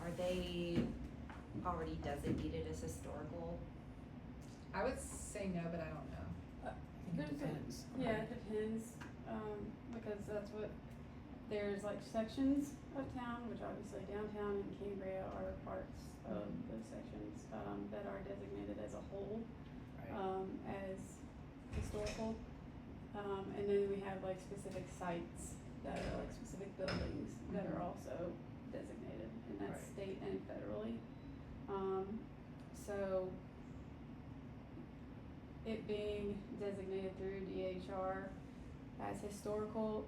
are they already designated as historical? I would say no, but I don't know. I think it depends. Yeah, it depends, because that's what, there's like sections of town, which obviously downtown and Cambria are parts of those sections, that are designated as a whole, Right. as historical. And then we have like specific sites that are like specific buildings that are also designated, and that's Right. state and federally. So it being designated through DHR as historical,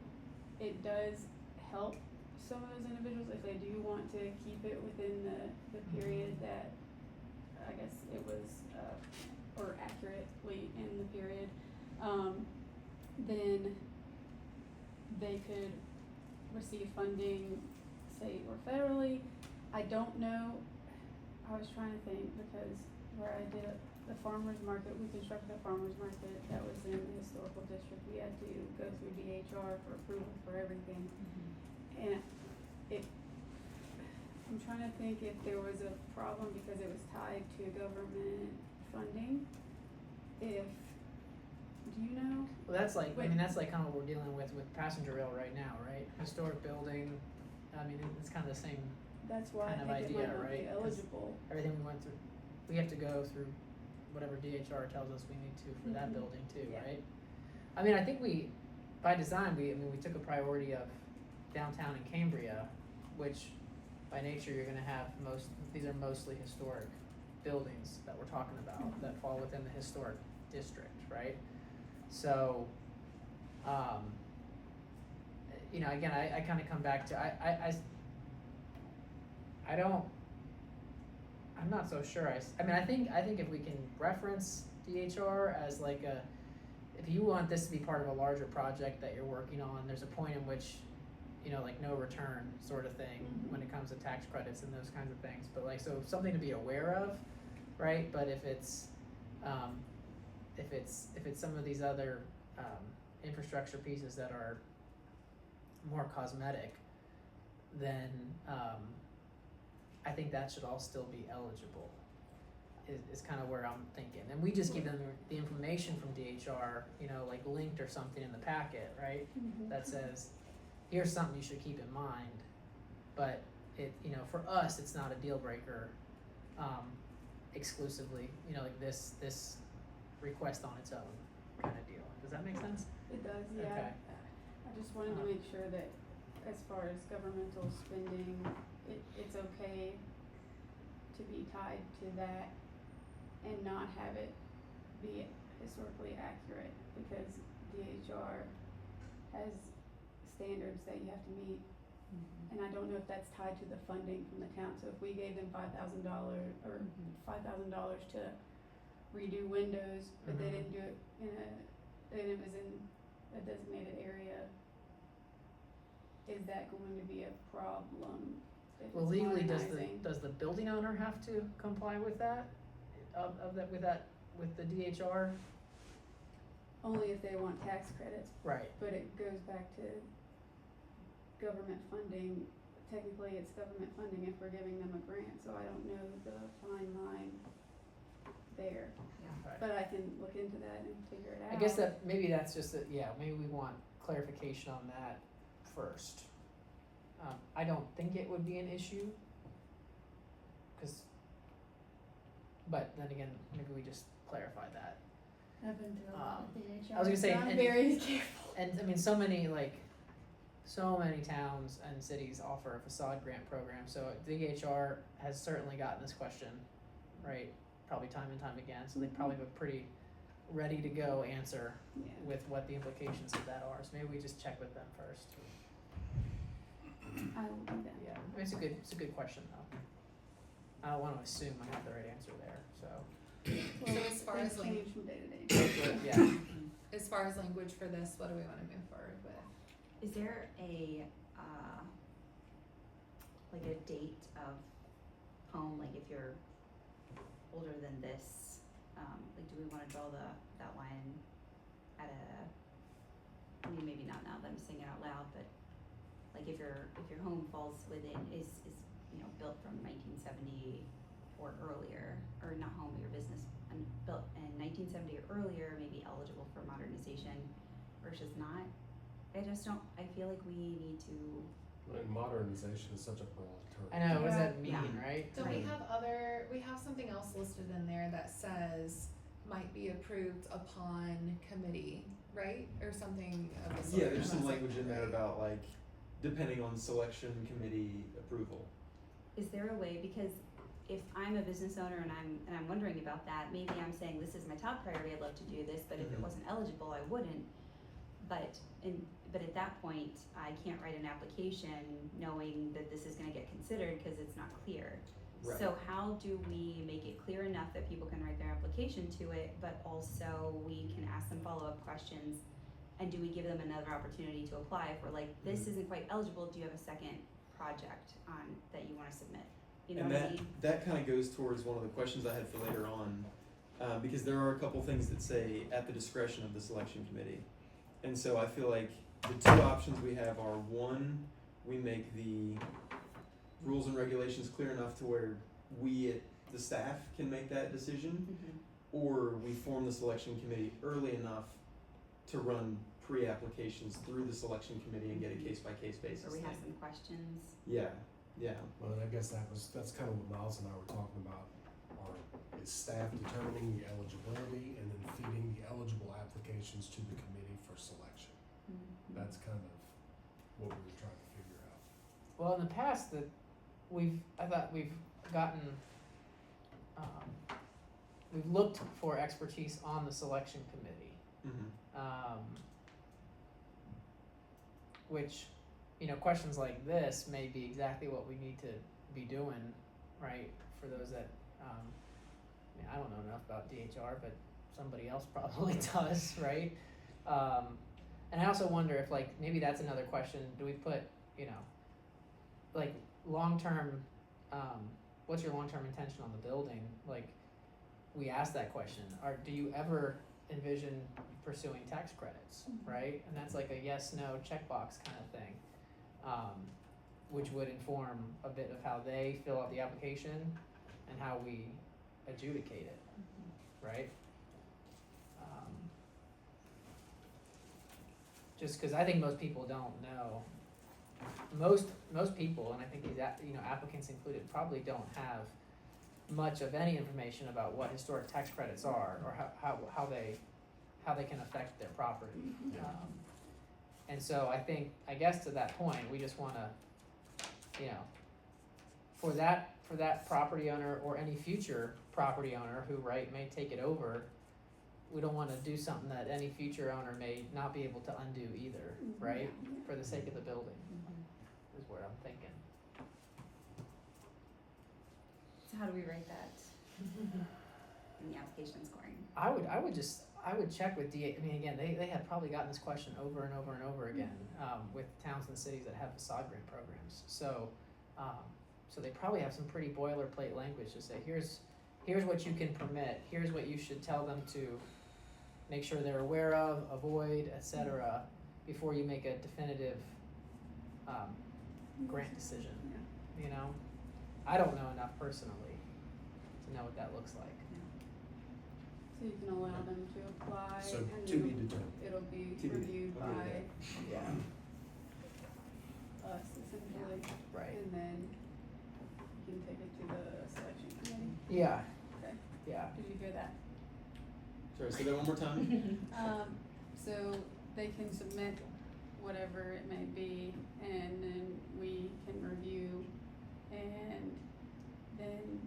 it does help some of those individuals if they do want to keep it within the period that, I guess it was, or accurately in the period, then they could receive funding state or federally. I don't know, I was trying to think, because where I did the farmer's market, we constructed a farmer's market that was in the historical district, we had to go through DHR for approval for everything. And I'm trying to think if there was a problem because it was tied to government funding. Do you know? Well, that's like, I Wait. mean, that's like kind of what we're dealing with passenger rail right now, right? Historic building, I mean, it's kind of the same, That's why Kind of I think it idea, might not right? be 'Cause eligible. everything we went through, we have to go through whatever DHR tells us we need to for that Mhm. building too, Yeah. right? I mean, I think we, by design, we took a priority of downtown and Cambria, which by nature you're gonna have these are mostly historic buildings that we're talking about that fall within the historic district, right? So, you know, again, I kind of come back to, I'm not so sure. I mean, I think if we can reference DHR as like if you want this to be part of a larger project that you're working on, there's a point in which, you know, like no return sort of thing Mhm. when it comes to tax credits and those kinds of things. But like, so something to be aware of, right? But if it's some of these other infrastructure pieces that are more cosmetic, then I think that should all still be eligible. Is kind of where I'm thinking, and we just give them the information from DHR, you know, like linked or something in the packet, right? Mhm. That says, here's something you should keep in mind, but it, you know, for us, it's not a deal breaker, exclusively, you know, like this request on its own kind of deal. Does that make sense? It does, yeah. Okay. I just wanted to make sure that as far as governmental spending, it's okay to be tied to that and not have it be historically accurate, because DHR has standards that you have to meet. And I don't know if that's tied to the funding from the town, so if we gave them $5,000 or $5,000 to redo windows, but they Mhm. didn't do it and it was in a designated area, is that going to be a problem if Well, it's legally, modernizing? does the building owner have to comply with that, with the DHR? Only if they want tax credits, Right. but it goes back to government funding. Technically, it's government funding if we're giving them a grant, so I don't know the fine line there. Right. But I can look into that and figure it out. I guess that, maybe that's just maybe we want clarification on that first. I don't think it would be an issue, but then again, maybe we just clarify that. I've been through a lot with DHR. I was gonna say, So I'm and- very careful. And I mean, so many towns and cities offer a facade grant program, so DHR has certainly gotten this question, right, probably time and time again, so they probably have a pretty ready to go answer Yeah. with what the implications of that are, so maybe we just check with them first. I will do that. Yeah, I mean, it's a good question though. I don't wanna assume I have the right answer there, so, Well, as far things as, like- change from day to day. yeah. As far as language for this, what do we wanna move forward with? Is there a, like a date of home, like if you're older than this, like do we wanna draw that line at I mean, maybe not now that I'm saying it out loud, but like if your home falls within, is you know, built from 1970 or earlier, or not home, but your business, built in 1970 or earlier, may be eligible for modernization versus not. I just don't, I feel like we need to, And modernization is such a broad term. I know, what does that mean, Yeah. right? Don't Right. we have something else listed in there that says might be approved upon committee, right? Or something of the sort. Yeah, there's some Unless I'm language in there right. about like, depending on selection committee approval. is there a way, because if I'm a business owner and I'm wondering about that, maybe I'm saying this is my top priority, I'd love to do this, but if it Mhm. wasn't eligible, I wouldn't. But at that point, I can't write an application knowing that this is gonna get considered, cause it's not clear. Right. So how do we make it clear enough that people can write their application to it, but also we can ask them follow-up questions? And do we give them another opportunity to apply if we're like, this Mhm. isn't quite eligible, do you have a second project on, that you wanna submit? You know And what I that, mean? that kind of goes towards one of the questions I had for later on, because there are a couple things that say at the discretion of the selection committee. And so I feel like the two options we have are, one, we make the rules and regulations clear enough to where we, the staff, can make that decision, Mhm. or we form the selection committee early enough to run pre-applications through the selection committee and get a case-by-case basis Or we have thing. some questions. Yeah, yeah. Well, and I guess that's kind of what Miles and I were talking about, is staff determining the eligibility and then feeding the eligible applications to the committee for selection. Mhm. That's kind of what we were trying to figure out. Well, in the past, I thought we've gotten, we've looked for expertise on the selection committee. Mm-hmm. Which, you know, questions like this may be exactly what we need to be doing, right? For those that, I mean, I don't know enough about DHR, but somebody else probably does, right? And I also wonder if, like, maybe that's another question, do we put, you know, like, long-term, what's your long-term intention on the building? Like, we ask that question, do you ever envision pursuing tax credits, right? And that's like a yes, no checkbox kind of thing, which would inform a bit of how they fill out the application and how we adjudicate it, right? Just because I think most people don't know, most people, and I think these applicants included, probably don't have much of any information about what historic tax credits are or how they can affect their property. Yeah. And so I guess to that point, we just wanna, you know, for that property owner or any future property owner who, right, may take it over, we don't wanna do something that any future owner may not be able to undo either, right? For the sake of the building, is what I'm thinking. So how do we write that in the application scoring? I would check with DA, I mean, again, they have probably gotten this question over and over and over again, with towns and cities that have facade grant programs, so they probably have some pretty boilerplate language to say, here's what you can permit, here's what you should tell them to make sure they're aware of, avoid, etc., before you make a definitive, grant decision, you know? I don't know enough personally to know what that looks like. So you can allow them to apply So and to be determined. it'll be To be- reviewed I'll by agree Yeah. us essentially, Right. and then you can take it to the selection committee. Yeah. Okay. Yeah. Did you hear that? Sorry, say that one more time. So they can submit whatever it may be, and then we can review and then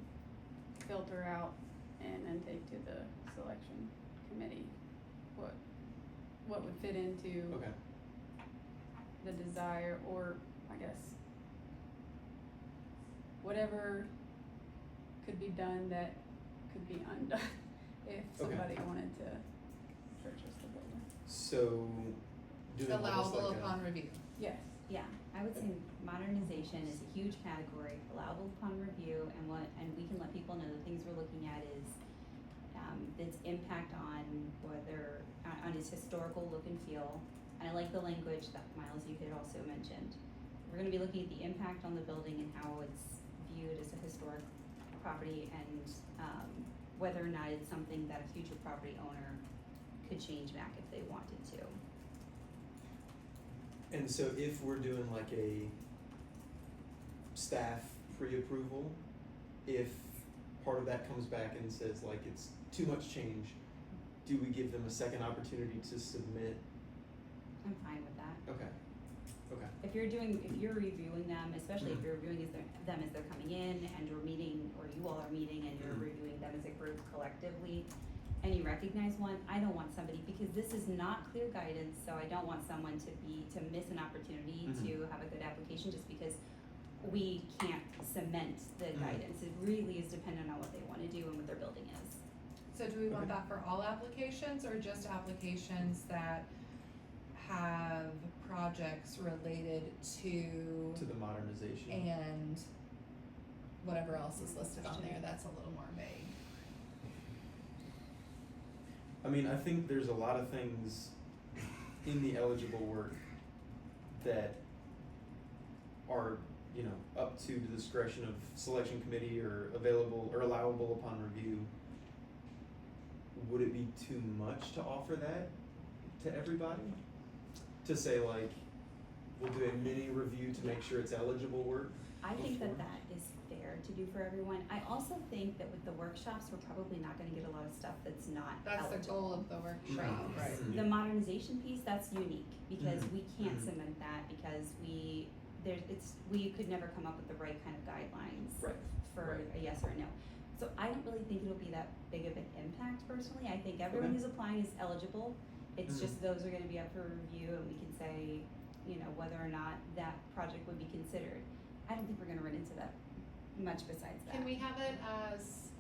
filter out and then take to the selection committee what would fit into Okay. the desire, or I guess whatever could be done that could be undone if Okay. somebody wanted to purchase the building. So, doing almost Allowable like a- upon review. Yes. Yeah, I would say modernization is a huge category, allowable upon review, and we can let people know the things we're looking at is, its impact on whether, on its historical look and feel. And I like the language that Miles, you had also mentioned. We're gonna be looking at the impact on the building and how it's viewed as a historic property and, whether or not it's something that a future property owner could change back if they wanted to. And so if we're doing like a staff pre-approval, if part of that comes back and says like it's too much change, do we give them a second opportunity to submit? I'm fine with that. Okay, okay. If you're reviewing them, especially if Mhm. you're reviewing them as they're coming in and you're meeting, or you all are meeting and you're Mhm. reviewing them as a group collectively, and you recognize one, I don't want somebody, because this is not clear guidance, so I don't want someone to miss an opportunity Mhm. to have a good application just because we can't cement the Mhm. guidance. It really is dependent on what they wanna do and what their building is. So do we want Okay. that for all applications or just applications that have projects related to To the modernization. and whatever else is listed on there, that's a little more vague. I mean, I think there's a lot of things in the eligible work that are, you know, up to the discretion of selection committee or available or allowable upon review. Would it be too much to offer that to everybody? To say like, we'll do a mini review to make sure it's eligible work? I think that Before. that is fair to do for everyone. I also think that with the workshops, we're probably not gonna get a lot of stuff that's not That's the eligible. goal of the workshop. Right. The modernization piece, that's unique, because Mhm. we can't Mhm. cement that, because we could never come up with the right kind of guidelines Right. for Right. a yes or a no. So I don't really think it'll be that big of an impact personally. I think everyone Okay. who's applying is eligible. It's Mhm. just those are gonna be up for review, and we can say, you know, whether or not that project would be considered. I don't think we're gonna run into that much besides that. Can we have it as,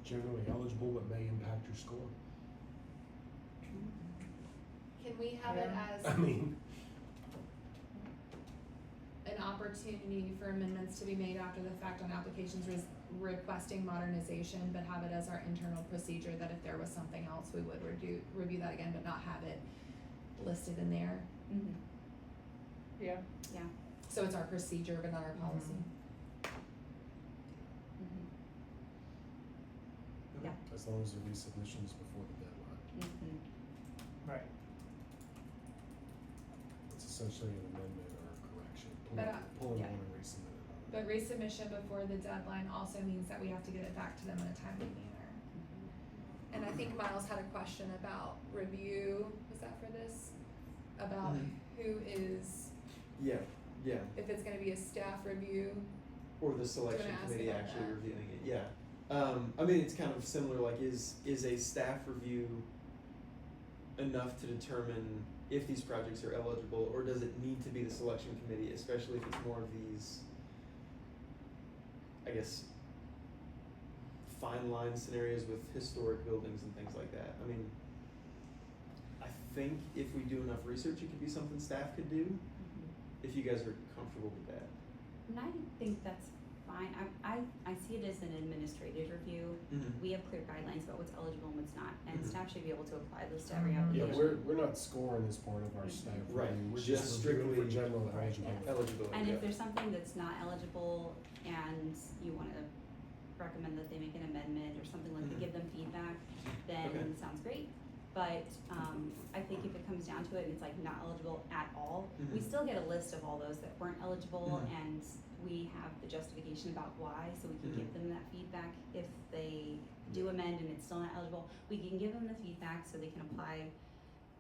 Generally eligible but may impact your score. can we have it Yeah. as I mean, an opportunity for amendments to be made after the fact on applications requesting modernization, but have it as our internal procedure that if there was something else, we would review that again, but not have it listed in there? Mhm. Yeah. Yeah. So it's our procedure, but not our policy. Mhm. Yeah. as long as there be submissions before the deadline. Mhm. Right. It's essentially an amendment or a correction, But, pulling yeah. one and resubmitting it. But resubmission before the deadline also means that we have to get it back to them in a timely manner. And I think Miles had a question about review, was that for this? About Mhm. who is, Yeah, yeah. if it's gonna be a staff review, Or the selection ask committee about actually that. reviewing it, yeah. I mean, it's kind of similar, like is a staff review enough to determine if these projects are eligible, or does it need to be the selection committee, especially if it's more of these, I guess, fine line scenarios with historic buildings and things like that. I mean, I think if we do enough research, it could be something staff could do, Mhm. if you guys are comfortable with that. And I think that's fine. I see it as an administrative review. Mm-hmm. We have clear guidelines about what's eligible and what's not, and Mhm. staff should be able to apply this to every Mhm. Yeah, application. we're not scoring as part of our staff Right, review, we're just just reviewing for strictly- general Right, eligibility. yes. Eligibility, And yeah. if there's something that's not eligible and you wanna recommend that they make an amendment or something like Mhm. that, give them feedback, then Okay. sounds great. But, I think if it comes down to it and it's like not eligible at all, we Mhm. still get a list of all those that weren't eligible, Mhm. and we have the justification about why, so we can give Mhm. them that feedback. If they do amend and it's still not eligible, we can give them the feedback so they can apply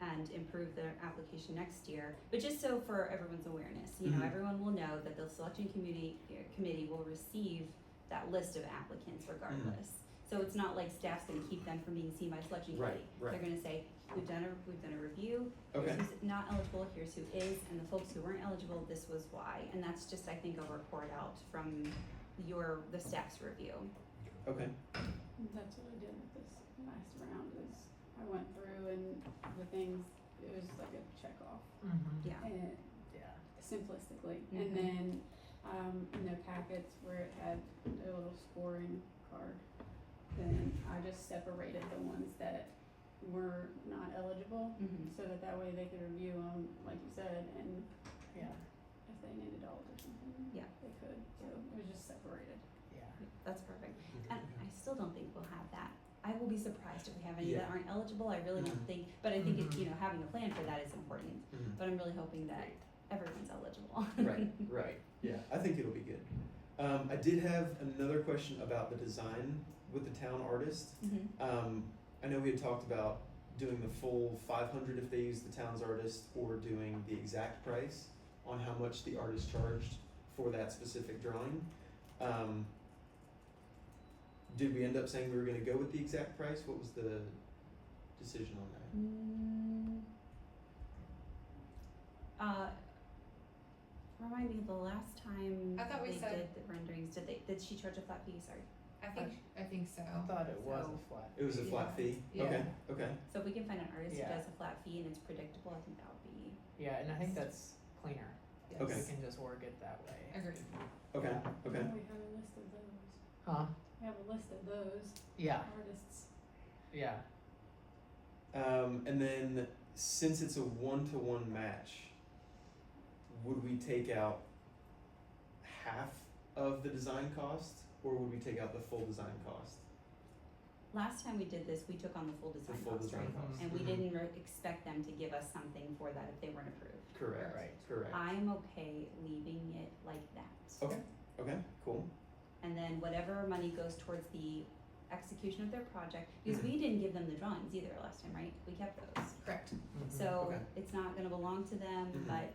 and improve their application next year. But just so for everyone's awareness, you know, Mhm. everyone will know that the selection committee will receive that list of applicants regardless. So it's not like staff's gonna keep them from being seen by selection Right, committee. right. They're gonna say, we've done a review, Okay. here's who's not eligible, here's who is, and the folks who weren't eligible, this was why. And that's just, I think, a report out from the staff's review. Okay. That's what I did with this last round, is I went through and the things, it was like a check off, Mm-hmm. Yeah. and Yeah. simplistically. Mhm. And then, in their packets where it had a little scoring card, then I just separated the ones that were not eligible, Mhm. so that way they could review them, like you said, and Yeah. if they needed alt or something, Yeah. they could, so it was just separated. that's perfect. And I still don't think we'll have that. I will be surprised if we have any that Yeah. aren't eligible. I really don't think, but I think it's, having a plan for that is important. Mhm. But I'm really hoping that everyone's eligible. Right, right, yeah, I think it'll be good. I did have another question about the design with the town artist. Mhm. I know we had talked about doing the full 500 if they use the town's artist, or doing the exact price on how much the artist charged for that specific drawing. Did we end up saying we were gonna go with the exact price? What was the decision on that? Remind me, the last time I thought we they said- did the renderings, did she charge a flat fee? Sorry. I think so. I thought it was So- a flat. It was a fee. flat fee? Yeah. Okay, okay, So if we can find an artist who Yeah. does a flat fee and it's predictable, I think that would be. Yeah, and I think that's cleaner. Yes. Okay. We can just work it that way. Agreed. okay, Yeah. okay. We have a list of those. Huh? We have a list of those Yeah, artists. yeah. And then since it's a 1-to-1 match, would we take out half of the design cost, or would we take out the full design cost? Last time we did this, we took on the full design full cost, design right? cost. And we Mhm. didn't expect them to give us something for that if they weren't approved. Correct, Right. correct. I'm okay leaving it like that. Okay, okay, cool. And then whatever money goes towards the execution of their project, because Mhm. we didn't give them the drawings either last time, right? We kept those. Correct. Mhm. So Okay. it's not gonna belong to them, Mhm. but,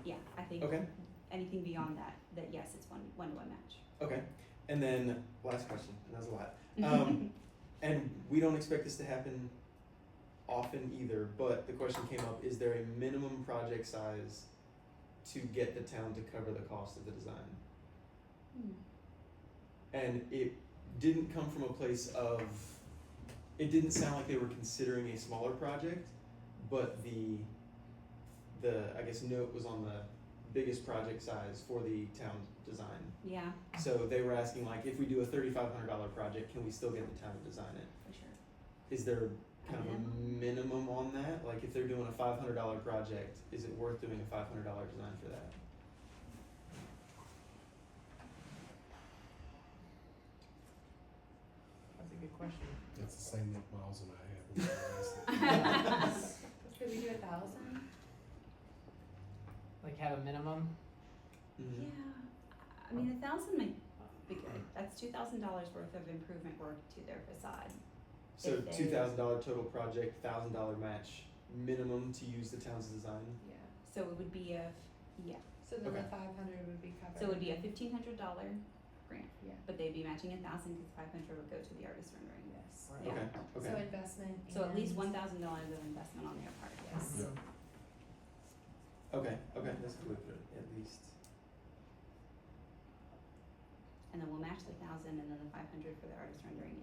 yeah, I think Okay, anything beyond that, yes, it's one-to-one match. okay. And then, last question, and that's a lot. And we don't expect this to happen often either, but the question came up, is there a minimum project size to get the town to cover the cost of the design? And it didn't come from a place of, it didn't sound like they were considering a smaller project, but the I guess note was on the biggest project size for the town design. Yeah, So they were asking like, if we do a $3,500 project, can we still get the town to design it? for sure. Is there kind of minimum? a minimum on that? Like if they're doing a $500 project, is it worth doing a $500 design for that? That's a good question. That's the same Nick Miles and I have. when we asked it. Could we do 1,000? Like have a minimum? Mhm. Yeah, I mean, 1,000 might be good. That's $2,000 worth of improvement work to their facade. So If they- $2,000 total project, $1,000 match minimum to use the town's design? Yeah. So it would be So then the Okay. 500 would be covered. so it would be a $1,500 grant, Yeah. but they'd be matching 1,000 because 500 would go to the artist rendering. Yes. Right. Yeah. Okay, So okay, investment. So at least and- $1,000 of investment on their part, yes. Yes. okay, okay, that's a good way to put it, at least. And then we'll match the 1,000 and then the 500 for the artist rendering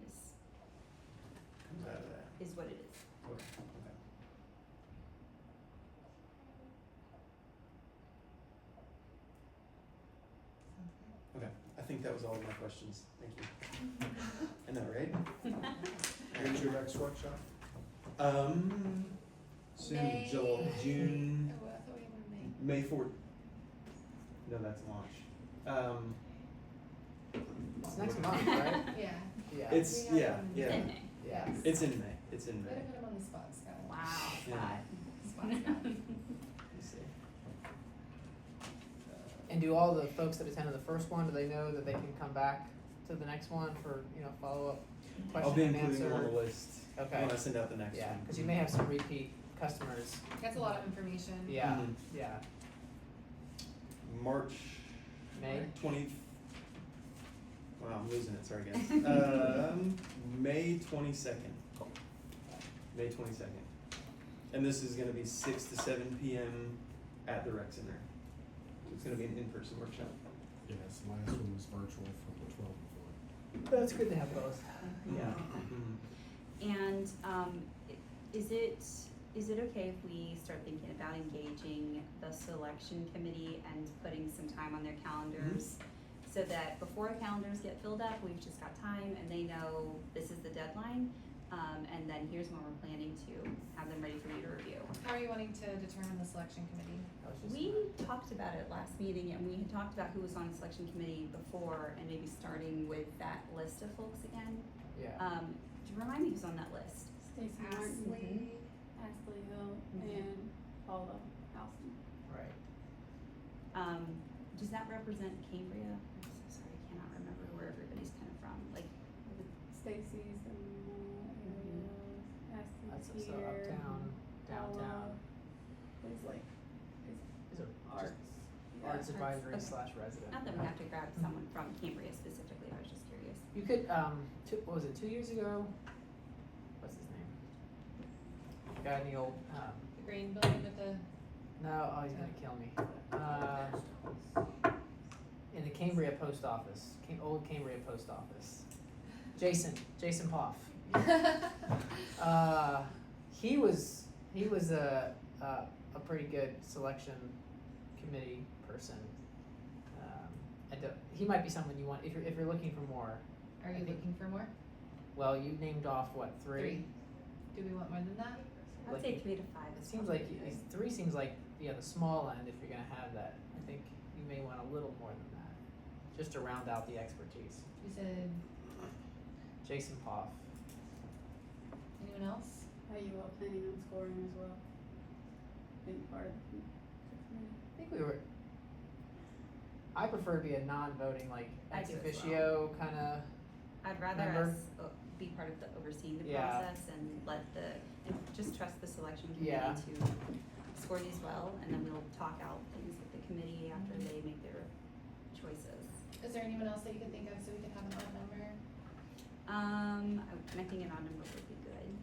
Comes out of that, is what it is. okay, okay. Okay, I think that was all of my questions, thank you. I know, right? When's your next workshop? Soon, May- June, Oh, I thought we were May. May 4th. No, that's launch. It's next month, right? Yeah. Yeah. It's, We have yeah, one. yeah, It's in May. Yeah. it's in May, it's in May. Better put him on the spot, Scott. Wow, Yeah. Scott. Spot Scott. Let me see. And do all the folks that attended the first one, do they know that they can come back to the next one for, follow-up I'll be question and including them on answer? the list Okay, when I send out the next one. yeah, cause you may have some repeat customers, That's a lot of information. yeah, Mhm. yeah, March May, 20. Wow, I'm losing it. Sorry, guys. May 22nd. May 22nd, and this is going to be 6 to 7 p.m. at the Rec Center. It's going to be an in-person workshop. Yes, the last one was virtual from the 12 to 4. that's good to have both, yeah. Mhm. And is it okay if we start thinking about engaging the selection committee and putting some time on their calendars? So that before calendars get filled up, we've just got time and they know this is the deadline. And then here's when we're planning to have them ready for you to review. How are you wanting to determine the selection committee? That was just We talked about it last meeting, and we had talked about who was on the selection committee before, and maybe starting with that list of folks again. yeah. Remind me who's on that list. Stacy Martin, Ashley, Ashley Hill, Mhm. and Paula Houston. Right. Does that represent Cambria? I'm so sorry, I cannot remember where everybody's kind of from. Like, Stacy's in one area, That's Ashley's so here. uptown, downtown. There's like, Is it arts. just arts advisory okay. / resident? not that we have to grab someone from Cambria specifically, I was just curious. You could, what was it, 2 years ago? What's his name? The guy in the old, the green building with the, no, oh, he's gonna kill me. In the Cambria post office, old Cambria post office. Jason Poff. He was a pretty good selection committee person. He might be someone you want, if you're looking for more. are I you think- looking for more? Well, you named off, what, 3? Do we want more than that? I would say 3 to 5 It is seems probably like, good. 3 seems like, yeah, the small end, if you're gonna have that. I think you may want a little more than that, just to round out the expertise. You said, Jason Poff. anyone else? Are you all planning on scoring as well? Being part of the committee? I think we were, I prefer to be a non-voting, like I ex do as officio kinda, I'd rather Member? us be part of the overseeing the Yeah. process and and just trust the selection committee Yeah. to score these well, and then we'll talk out things with the committee after they make their choices. Is there anyone else that you can think of so we can have an odd number? I think an odd number would be good.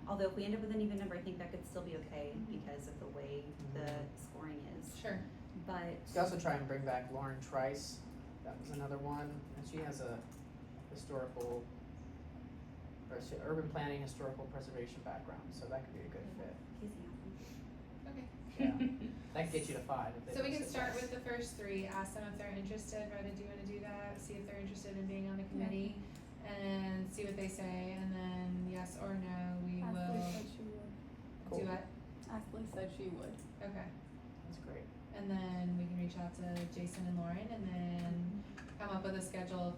Although if we end up with an even number, I think that could still be okay because of the way the scoring is. Sure. But you could also try and bring back Lauren Trice, that was another one, and she has a historical, urban planning, historical preservation background, so that could be a good fit. Casey Okay. Yeah. That could get you to 5 if they So we don't can say start yes. with the first 3, ask them if they're interested, Rheta, do you wanna do that? See if they're interested in being on the committee, and see what they say, and then yes or no, we Ashley will said she would. Cool. do it. Ashley said she would. Okay. That's great. And then we can reach out to Jason and Lauren and then come up with a schedule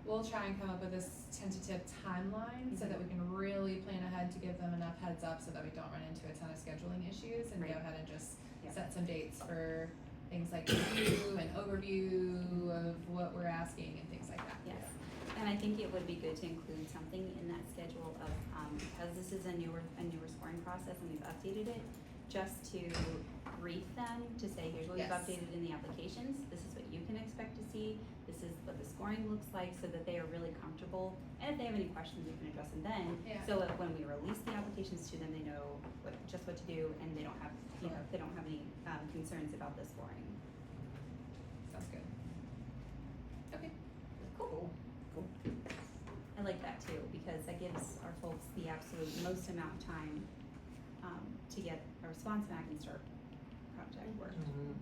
we'll try and come up with this tentative timeline so that we can really plan ahead to give them enough heads up so that we don't run into a ton of scheduling issues and go Right. ahead and just Yeah. set some dates for things like review and overview of what we're asking and things like that. Yes, and I think it would be good to include something in that schedule of, because this is a newer scoring process and we've updated it, just to brief them, to say, here's what we've Yes. updated in the applications, this is what you can expect to see, this is what the scoring looks like, so that they are really comfortable, and if they have any questions, we can address them then. Yeah. So that when we release the applications to them, they know just what to do, and they don't have, they don't have any, concerns about the scoring. Sounds good. Okay. Cool. I like that too, because that gives our folks the absolute most amount of time, to get a response back and start project work. Mhm.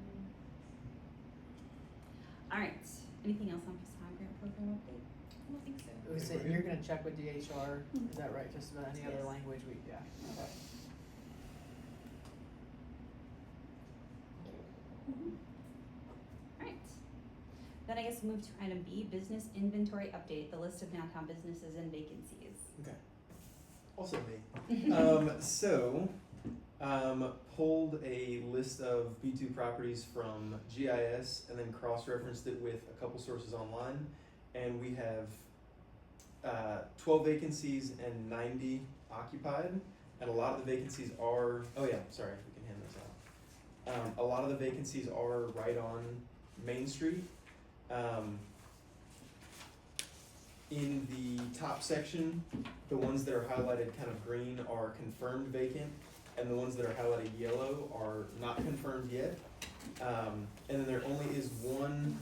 Alright, anything else on facade grant program update? I don't think so. Was it, you're gonna check with DHR, is that right, just about any other Yes. language yeah, okay. Alright, then I guess we'll move to item B, business inventory update, the list of downtown businesses and vacancies. Okay. Also me. Pulled a list of B2 properties from GIS and then cross-referenced it with a couple sources online. And we have 12 vacancies and 90 occupied. And a lot of the vacancies are, oh yeah, sorry, we can hand those out. A lot of the vacancies are right on Main Street. In the top section, the ones that are highlighted kind of green are confirmed vacant, and the ones that are highlighted yellow are not confirmed yet. And then there only is one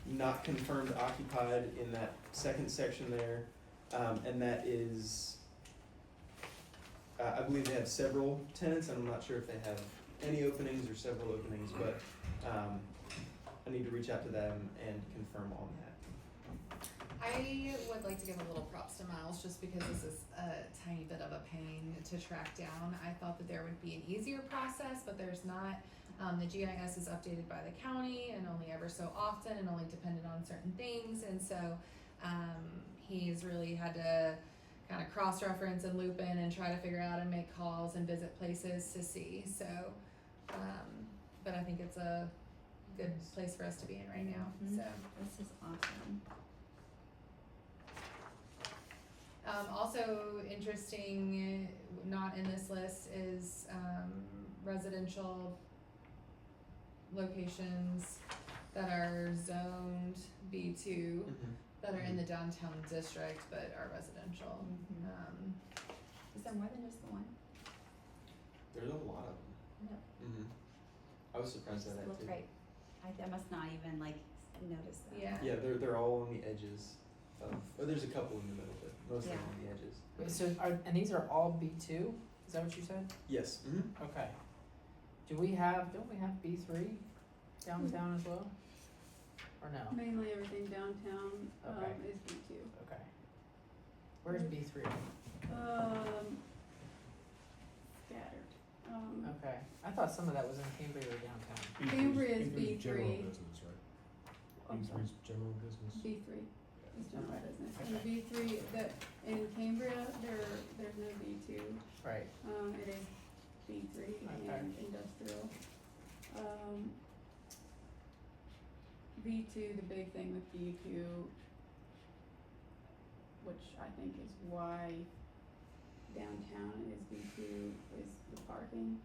not confirmed occupied in that second section there, and that is, I believe they have several tenants, and I'm not sure if they have any openings or several openings, but I need to reach out to them and confirm on that. I would like to give a little props to Miles just because this is a tiny bit of a pain to track down. I thought that there would be an easier process, but there's not. The GIS is updated by the county and only ever so often and only dependent on certain things. And so he's really had to kind of cross-reference and loop in and try to figure out and make calls and visit places to see. So, but I think it's a good place for us to be in right now. Mhm. So. This is awesome. Also interesting, not in this list, is residential locations that are zoned B2 that are in the downtown district but are residential. Mhm. Is there more than just the one? There's a lot of them. Yep. I was surprised at that Look too. right. I must not even like notice that. Yeah. Yeah, they're all on the edges of, or there's a couple in the middle, but most of them on the edges. Wait, so and these are all B2? Is that what you said? Yes. Okay. Don't we have B3 downtown as well? Or no? Mainly everything downtown, Okay. is B2. Okay. Where's B3? Scattered. Okay. I thought some of that was in Cambria or downtown. Cambria is B3's general B3. business, right? I'm sorry. B3's general business. B3 is general Okay. business. Okay. And B3, in Cambria, there's no B2. Right. It is B3 Okay. and industrial. B2, the big thing with B2, which I think is why downtown is B2, is the parking.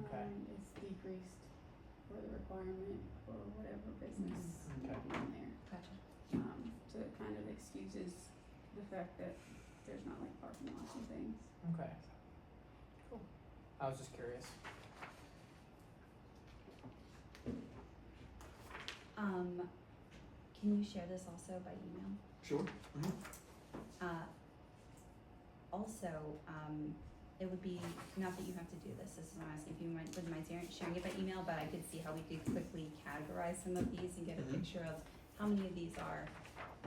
Okay. It's decreased for the requirement for whatever business Okay. might be in there. Gotcha. So it kind of excuses the fact that there's not like parking lots and things. Okay. Cool. I was just curious. Can you share this also by email? Sure. Also, it would be, not that you have to do this is what I'm asking, if you wouldn't mind sharing it by email, but I could see how we could quickly categorize some of these and get a Mhm. picture of how many of these are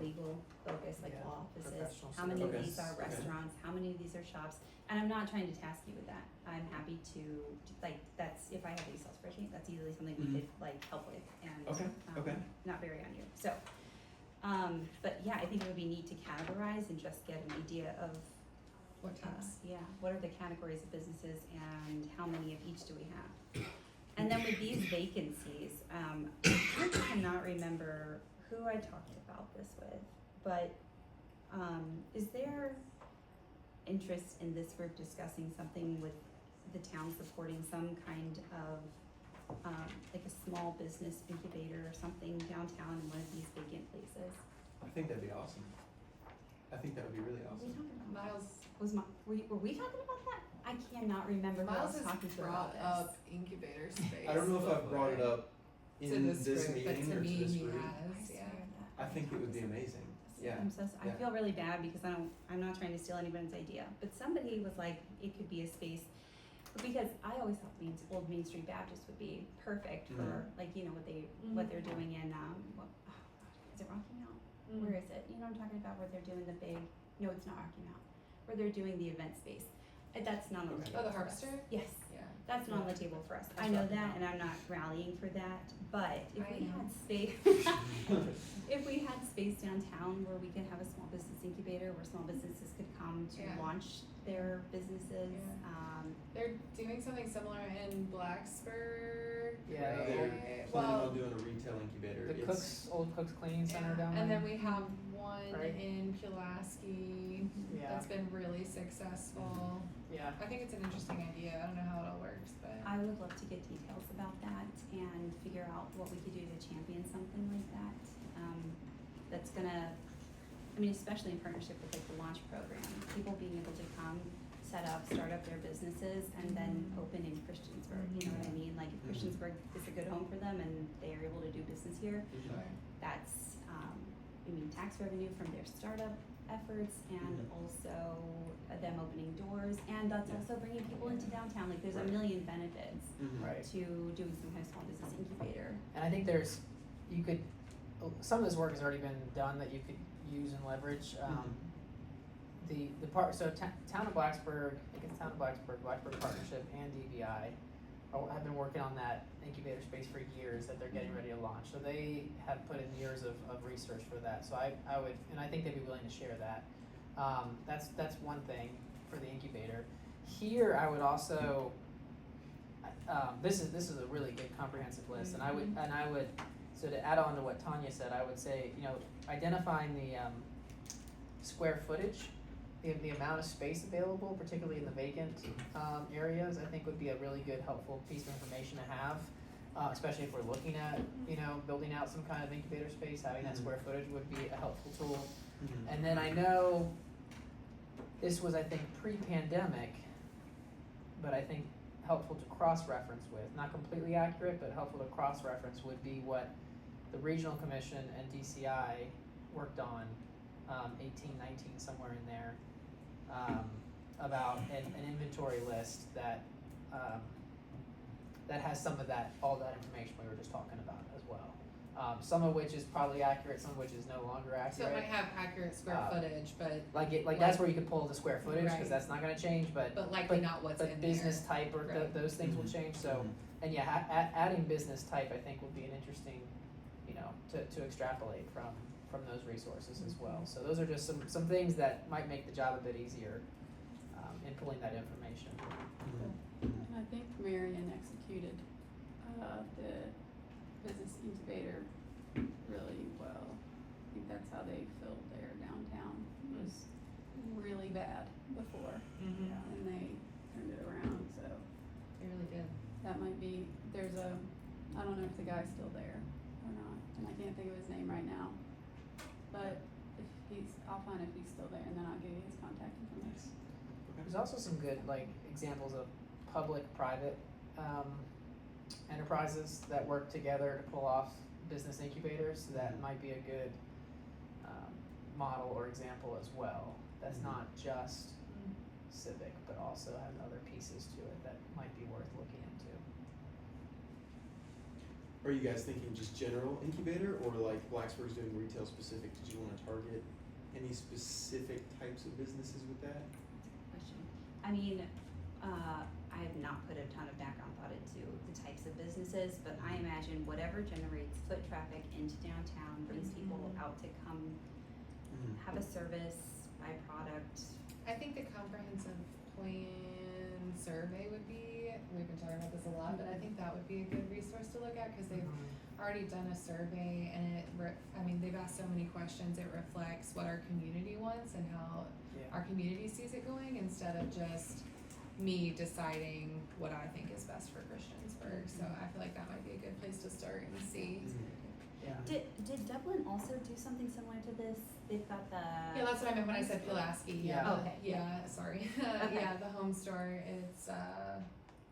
legal focused, like Yeah, law offices, professional how many of services. these are Okay. restaurants, how many of these are shops, and I'm not trying to task you with that. I'm happy to, like, that's, if I have an Excel spreadsheet, that's easily something we Mhm. could, like, help with and, Okay, okay. not very on you, so. But yeah, I think it would be neat to categorize and just get an idea of What types? yeah, what are the categories of businesses and how many of each do we have? And then with these vacancies, I cannot remember who I talked about this with, but, is there interest in this group discussing something with the town supporting some kind of, like a small business incubator or something downtown in one of these vacant places? I think that'd be awesome. I think that would be really Were we awesome. talking about that? Miles Were we talking about that? I cannot remember who I Miles was has talking to about brought this. up incubator space. I don't know if I've brought it up to in this this group, meeting but to or me to this he group. has, yeah. I think it would be amazing. Yeah. I yeah. feel really bad because I'm not trying to steal anyone's idea, but somebody was like, it could be a space, because I always thought Old Main Street Baptist would be perfect for, Mhm. like, you know, what they're doing in, is it Rocky Mount? Mm. Where is it? You know what I'm talking about, where they're doing the big, no, it's not Rocky Mount, where they're doing the event space. That's not on the Okay. table Oh, the for us. Harpster? Yes. Yeah. That's not on the table for us. I That's know Rocky that, Mount. and I'm not rallying for that, but if I we know. had space, if we had space downtown where we could have a small business incubator where small businesses could come to Yeah. launch their businesses, Yeah. They're doing something similar in Blacksburg. Yeah, They're right? planning Well, on doing a retail incubator. The It's old Cooks Cleaning Center yeah. down there. And then we have one Right. in Pulaski Yeah. that's been really successful. Yeah. I think it's an interesting idea. I don't know how it all works, but I would love to get details about that and figure out what we could do to champion something like that. That's gonna, I mean, especially in partnership with like the launch program, people being able to come, start up their businesses and then open in Christiansburg, you know what I mean? Like if Mhm. Christiansburg is a good home for them and they are able to do business here, that's, tax revenue from their startup efforts and Mhm. also them opening doors, and that's Yeah. also bringing people into downtown, like there's a Right. million benefits Mhm. Right. to doing some kind of small business incubator. And I think you could, some of this work has already been done that you use and leverage. The part, so Town of Blacksburg, I think it's Town of Blacksburg Partnership and DBI have been working on that incubator space for years that they're getting ready to launch. So they have put in years of research for that. So I would, and I think they'd be willing to share that. That's one thing for the incubator. Here, I would also, this is a really good comprehensive list, and I would, so to add on to what Tanya said, I would say, identifying the square footage, the amount of space available, particularly in the vacant areas, I think would be a really good, helpful piece of information to have, especially if we're looking at, building out some kind of incubator space, having that square footage would be a helpful tool. And then I know this was, I think, pre-pandemic, but I think helpful to cross-reference with, not completely accurate, but helpful to cross-reference would be what the Regional Commission and DCI worked on, 18, 19, somewhere in there, about an inventory list that that has some of that, all that information we were just talking about as well. Some of which is probably accurate, some of which is no longer accurate. So it might have accurate square footage, but That's where you could pull the square footage, Right. because that's not gonna change, but likely not what's in there. business type or Right. those things will change, so, and yeah, adding business type, I think, would be an interesting, to extrapolate from those resources as well. So those are just some things that might make the job a bit easier, in pulling that information. And I think Marion executed, the business incubator really well. I think that's how they filled their downtown. It was really bad before, Mhm. and they turned it around, so They really did. that might be, I don't know if the guy's still there or not, and I can't think of his name right now. But I'll find if he's still there, and then I'll give you his contact information. There's also some good, examples of public-private, enterprises that work together to pull off business incubators, that might be a good, model or example as well. That's not just civic, but also has other pieces to it that might be worth looking into. Are you guys thinking just general incubator, or like Blacksburg's doing retail specific? Did you want to target any specific types of businesses with that? Question. I mean, I have not put a ton of background thought into the types of businesses, but I imagine whatever generates foot traffic into downtown, brings people out to come have a service, buy product. I think the comprehensive plan survey would be, we've been talking about this a lot, but I think that would be a good resource to look at, because they've already done a survey, and they've asked so many questions, it reflects what our community wants and how Yeah. our community sees it going, instead of just me deciding what I think is best for Christiansburg. So I feel like that might be a good place to start and see. Yeah. Did Dublin also do something similar to this? They've got the. Yeah, that's what I meant when I said Pulaski. Yeah. Oh, okay. Yeah, sorry. Okay. Yeah, the home store, it's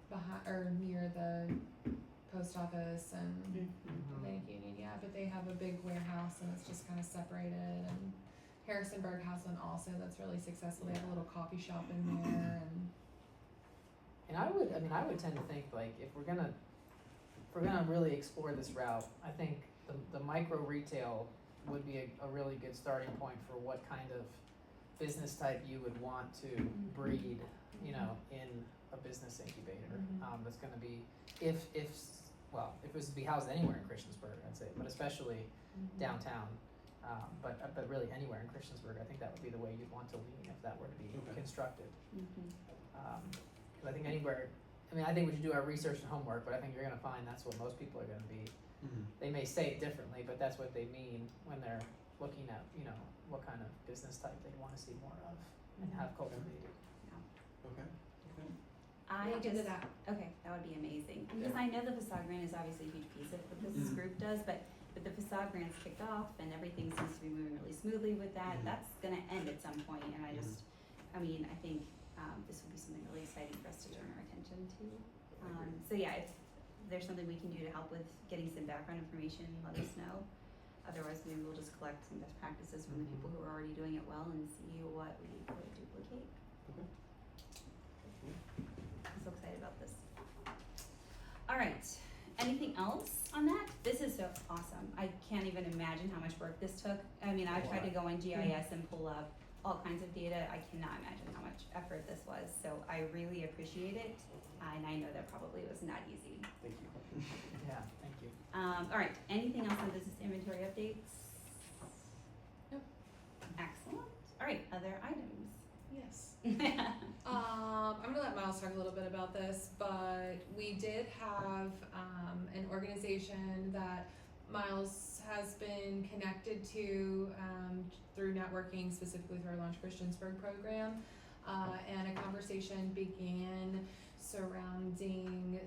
behind or near the post office and Atlantic Union, yeah, but they have a big warehouse and it's just kind of separated. And Harrisonburg has one also that's really successful. They have a little coffee shop in there, and And I would tend to think, if we're gonna really explore this route, I think the micro retail would be a really good starting point for what kind of business type you would want to breed, in a business incubator. That's gonna be, if it was to be housed anywhere in Christiansburg, I'd say, but especially downtown, but really anywhere in Christiansburg, I think that would be the way you'd want to lean if that were to be constructed. Cause I think anywhere, I think we should do our research and homework, but I think you're gonna find that's what most people are gonna be. They may say it differently, but that's what they mean when they're looking at, what kind of business type they'd wanna see more of and have cultivated. Okay. I we'll get to just, that. okay, that would be amazing, because I know the facade grant is obviously a huge piece of what this group does, but the facade grant's kicked off and everything seems to be moving really smoothly with that, that's gonna end at some point, and I just, I think, this would be something really exciting for us to turn our attention to. So yeah, if there's something we can do to help with getting some background information, let us know. Otherwise, maybe we'll just collect some best practices from the people who are already doing it well and see what we could duplicate. I'm so excited about this. All right, anything else on that? This is so awesome. I can't even imagine how much work this took. I mean, I've tried to go on GIS and pull up all kinds of data. I cannot imagine how much effort this was. So I really appreciate it. And I know that probably was not easy. Thank you. Yeah, thank you. All right, anything else on business inventory updates? Nope. Excellent. All right, other items. Yes. I'm gonna let Miles talk a little bit about this, but we did have an organization that Miles has been connected to through networking, specifically through our Launch Christiansburg program, and a conversation began surrounding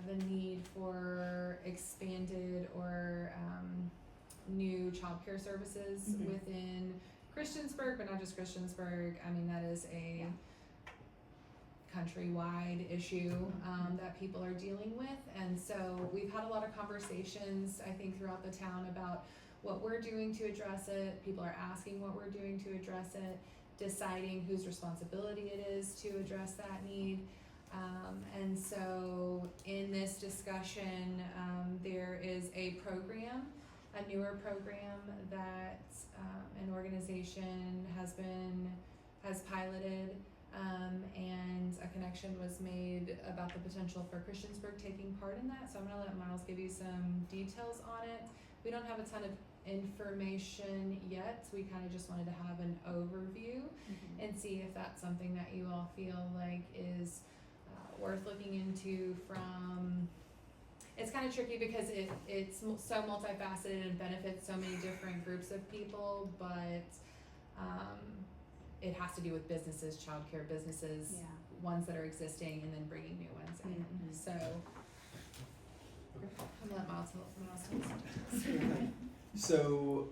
the need for expanded or new childcare services Mhm. within Christiansburg, but not just Christiansburg. I mean, that is a countrywide issue that people are dealing with. And so we've had a lot of conversations, I think, throughout the town about what we're doing to address it. People are asking what we're doing to address it, deciding whose responsibility it is to address that need. And so in this discussion, there is a program, a newer program that an organization has piloted, and a connection was made about the potential for Christiansburg taking part in that. So I'm gonna let Miles give you some details on it. We don't have a ton of information yet. We kind of just wanted to have an overview and see if that's something that you all feel like is worth looking into from. It's kind of tricky because it's so multifaceted and benefits so many different groups of people, but it has to do with businesses, childcare businesses, Yeah. ones that are existing, and then bringing new ones in. Mhm. So I'm gonna let Miles tell you some details. So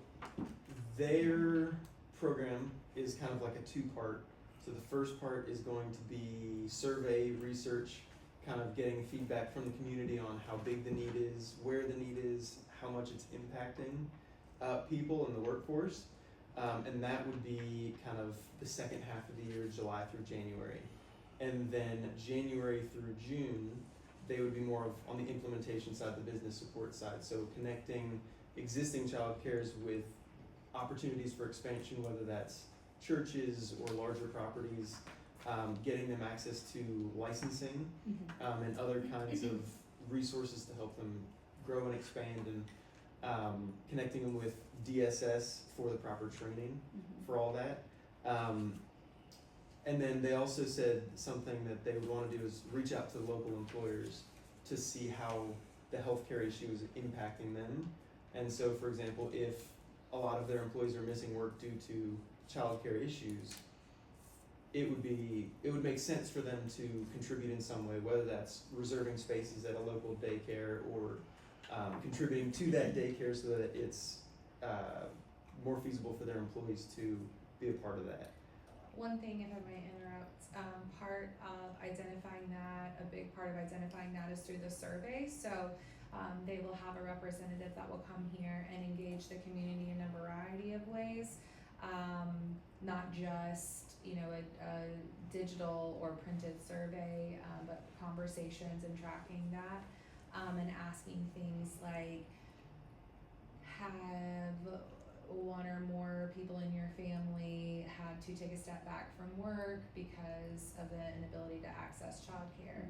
their program is kind of like a two-part. So the first part is going to be survey, research, kind of getting feedback from the community on how big the need is, where the need is, how much it's impacting people in the workforce. And that would be kind of the second half of the year, July through January. And then January through June, they would be more of on the implementation side, the business support side. So connecting existing child cares with opportunities for expansion, whether that's churches or larger properties, getting them access to licensing, and other kinds of resources to help them grow and expand, and connecting them with DSS for the proper training for all that. And then they also said something that they would want to do is reach out to local employers to see how the healthcare issue is impacting them. And so, for example, if a lot of their employees are missing work due to childcare issues, it would make sense for them to contribute in some way, whether that's reserving spaces at a local daycare or contributing to that daycare so that it's more feasible for their employees to be a part of that. One thing, if I might interrupt, part of identifying that, a big part of identifying that is through the survey. So they will have a representative that will come here and engage the community in a variety of ways, not just a digital or printed survey, but conversations and tracking that, and asking things like, have one or more people in your family had to take a step back from work because of the inability to access childcare?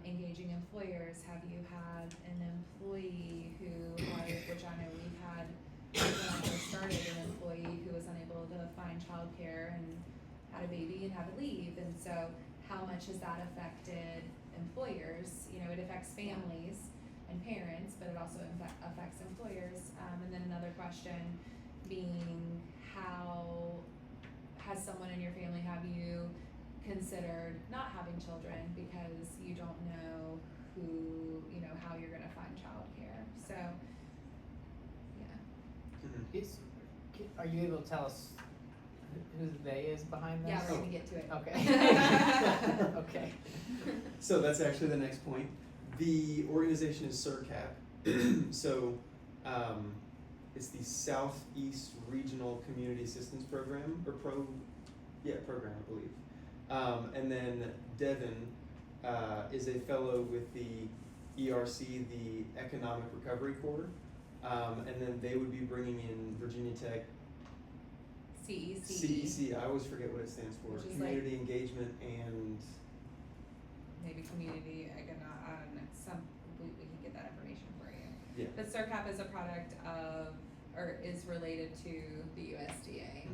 Engaging employers, have you had an employee which I know we've had when I first started, an employee who was unable to find childcare and had a baby and had to leave, and so how much has that affected employers? It affects families and parents, but it also affects employers. And then another question being, how has someone in your family, have you considered not having children because you don't know how you're gonna find childcare? So, yeah. Are you able to tell us who the they is behind this? Yeah, we're gonna get to it. Okay. Okay. So that's actually the next point. The organization is SIRCAP. So it's the Southeast Regional Community Assistance Program, or program, I believe. And then Devin is a fellow with the ERC, the Economic Recovery Corps, and then they would be bringing in Virginia Tech CEC. I always forget what it stands for. Which is Community Engagement and maybe community, I don't know, we can get that information for you. yeah. But CERCAP is a product of, or is related to the USDA.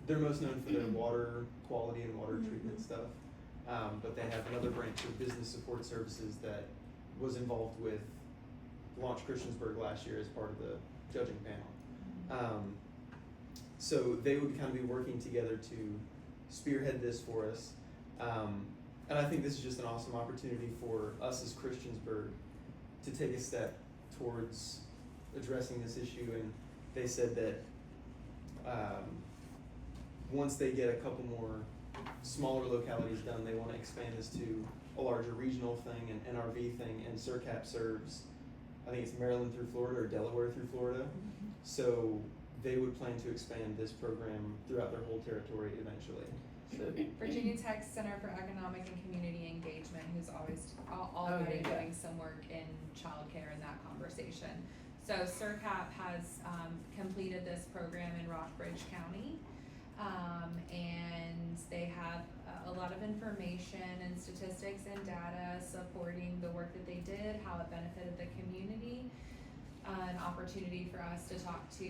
They're most known for their water quality and water treatment stuff, but they have another branch of business support services that was involved with Launch Christiansburg last year as part of the judging panel. So they would kind of be working together to spearhead this for us. And I think this is just an awesome opportunity for us as Christiansburg to take a step towards addressing this issue. And they said that once they get a couple more smaller localities done, they want to expand this to a larger regional thing, an NRV thing, and CERCAP serves, I think it's Maryland through Florida or Delaware through Florida. So they would plan to expand this program throughout their whole territory eventually. Virginia Tech Center for Economic and Community Engagement, who's already yeah. doing some work in childcare in that conversation. So CERCAP has completed this program in Rockbridge County, and they have a lot of information and statistics and data supporting the work that they did, how it benefited the community. An opportunity for us to talk to,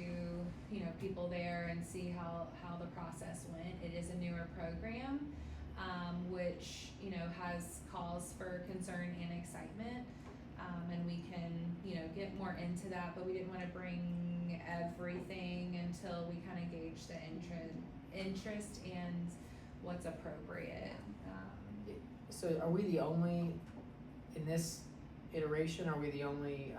people there and see how the process went. It is a newer program, which, has cause for concern and excitement. And we can, get more into that, but we didn't wanna bring everything until we kinda gauge the interest and what's appropriate. So are we the only, in this iteration, are we the only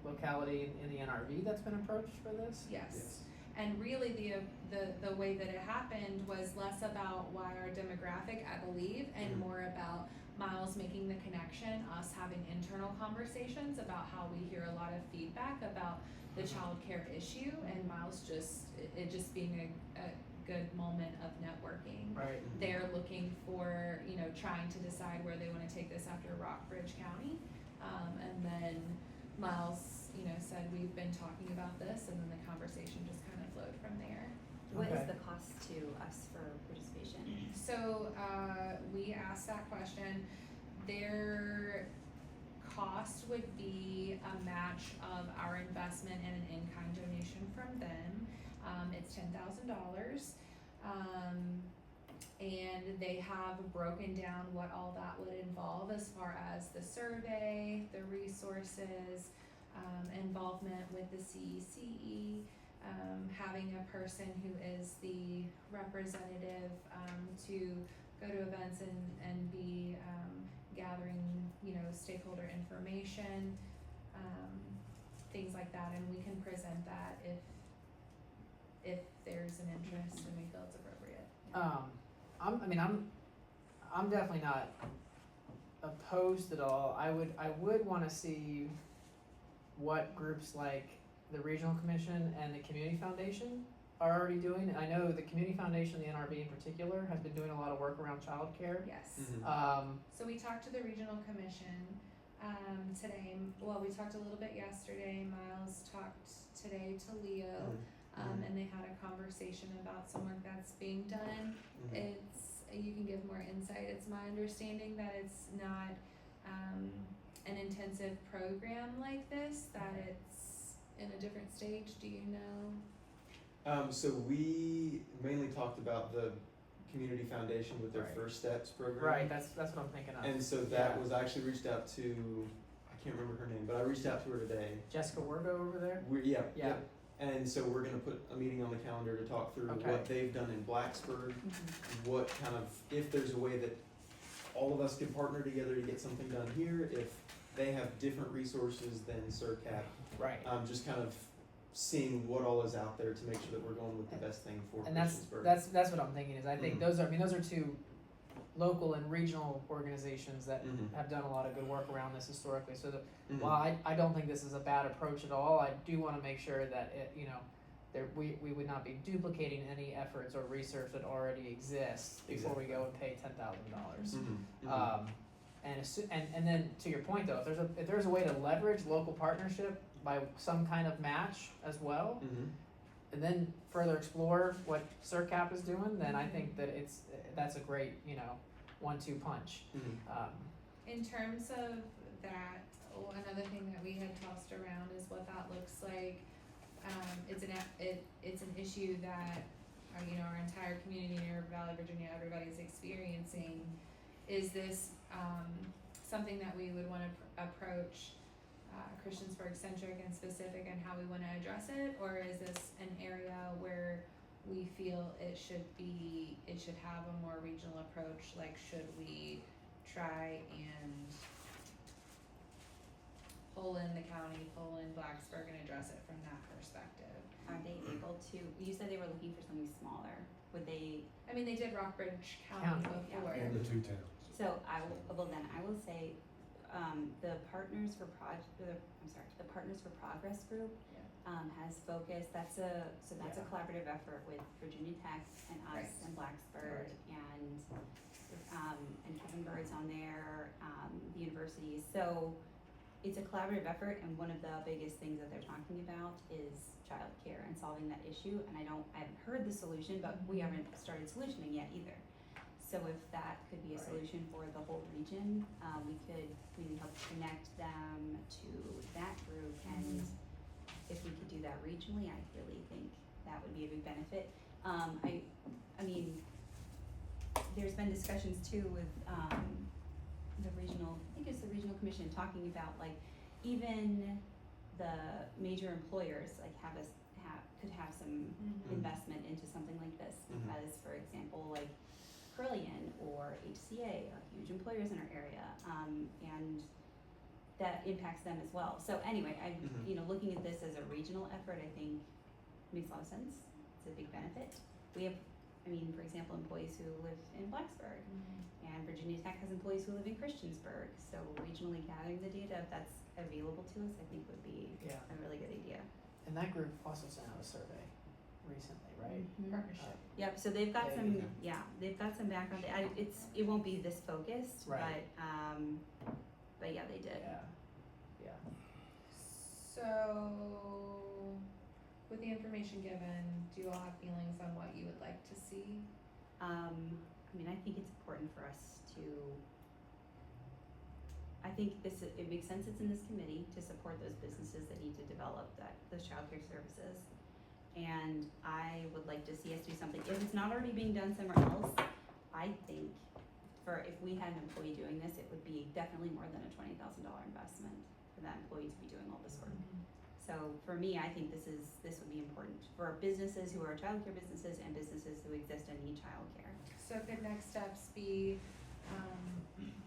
locality in the NRV that's been approached for this? Yes. And really the way that it happened was less about why our demographic, I believe, and more about Miles making the connection, us having internal conversations about how we hear a lot of feedback about the childcare issue, and Miles it just being a good moment of networking. Right. They're looking for, trying to decide where they wanna take this after Rockbridge County. And then Miles, said we've been talking about this, and then the conversation just kind of flowed from there. What is Okay. the cost to us for participation? So, we asked that question. Their cost would be a match of our investment and an in-kind donation from them. It's $10,000. And they have broken down what all that would involve as far as the survey, the resources, involvement with the CECE, having a person who is the representative to go to events and be gathering, stakeholder information, things like that, and we can present that if there's an interest and we feel it's appropriate. I'm definitely not opposed at all. I would wanna see what groups like the Regional Commission and the Community Foundation are already doing. I know the Community Foundation, the NRV in particular, has been doing a lot of work around childcare. Yes. So we talked to the Regional Commission today. Well, we talked a little bit yesterday. Miles talked today to Leo, and they had a conversation about some work that's being done. You can give more insight. It's my understanding that it's not an intensive program like this, that it's in a different stage. Do you know? So we mainly talked about the Community Foundation with their Right. First Steps program. Right, that's what I'm thinking of. And so that Yeah. was, I actually reached out to, I can't remember her name, but I reached out to her today. Jessica Wergo over there? Yeah. Yeah. And so we're gonna put a meeting on the calendar to talk through Okay. what they've done in Blacksburg, what kind of, if there's a way that all of us can partner together to get something done here, if they have different resources than CERCAP, Right. just kind of seeing what all is out there to make sure that we're going with the best thing for And that's Christiansburg. that's what I'm thinking is I think Mhm. those are two local and regional organizations that Mhm. have done a lot of good work around this historically. So Mhm. while I don't think this is a bad approach at all, I do wanna make sure that it, we would not be duplicating any efforts or research that already exists before we go and pay $10,000. Mhm. Mhm. And then to your point though, if there's a way to leverage local partnership by some kind of match as well, Mm-hmm. and then further explore what CERCAP is doing, then I think that that's a great, 1-2 punch. Mm-hmm. In terms of that, another thing that we had tossed around is what that looks like. It's an issue that, our entire community in Urban Valley, Virginia, everybody's experiencing. Is this, something that we would wanna approach, Christiansburg centric and specific in how we wanna address it? Or is this an area where we feel it should have a more regional approach? Like, should we try and pull in the county, pull in Blacksburg and address it from that perspective? Are they able to, you said they were looking for something smaller, would they, I mean, they did Rockbridge County County, before. And the two towns. so I will say, the Partners for Progress group, has focused, that's a Yeah. collaborative effort with Virginia Tech and us Right. and Blacksburg and Kevin Bird's on there, the universities, so it's a collaborative effort, and one of the biggest things that they're talking about is childcare and solving that issue, and I haven't heard the solution, but we haven't started solutioning yet either. So if that could be a Right. solution for the whole region, we could maybe help connect them to that group, and if we could do that regionally, I really think that would be a big benefit. I mean, there's been discussions too with, the regional, I think it's the regional commission talking about like, even the major employers like could have some investment into something like this, Mhm. because for example, like Curlian or HCA are huge employers in our area, and that impacts them as well. So anyway, Mhm. Looking at this as a regional effort, I think makes a lot of sense. It's a big benefit. We have, for example, employees who live in Blacksburg, and Virginia Tech has employees who live in Christiansburg. So regionally gathering the data, if that's available to us, I think would be Yeah. a really good idea. And that group also sent out a survey recently, right? Partnership. Yep, so they've got Yeah, some, yeah. they've got some background, it won't be this focused, Right. but yeah, they did. Yeah. So, with the information given, do you all have feelings on what you would like to see? I think it's important for us to, I think it makes sense it's in this committee to support those businesses that need to develop those childcare services. And I would like to see us do something, if it's not already being done somewhere else, I think if we had an employee doing this, it would be definitely more than a $20,000 investment for that employee to be doing all this work. So for me, I think this would be important for our businesses who are childcare businesses and businesses who exist and need childcare. So could next steps be,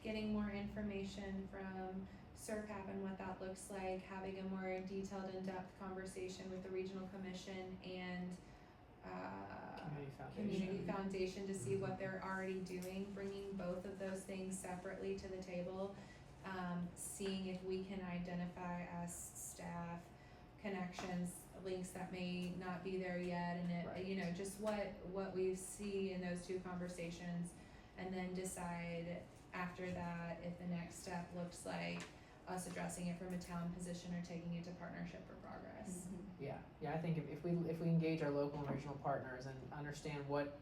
getting more information from CERCAP and what that looks like, having a more detailed, in-depth conversation with the regional commission and, Community Foundation to see what they're already doing, bringing both of those things separately to the table, seeing if we can identify as staff connections, links that may not be there yet, and Right. just what we see in those two conversations, and then decide after that if the next step looks like us addressing it from a town position or taking it to Partnership for Progress. Yeah, I think if we engage our local and regional partners and understand what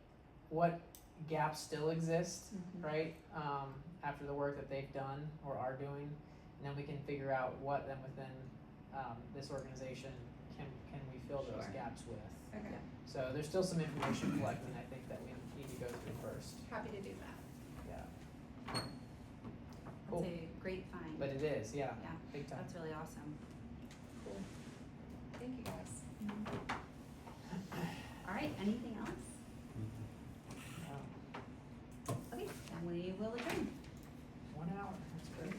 gaps still exist, right? After the work that they've done or are doing, and then we can figure out what then within this organization can we fill those Sure. gaps with. Okay, So there's still some information collecting I think that we need to go through first. happy to do that. Yeah. Cool. That's a great find. But it is, yeah, Yeah, big time. that's really awesome. Cool. Thank you guys. All right, anything else? Um, Okay, then we will adjourn. 1 hour, that's great.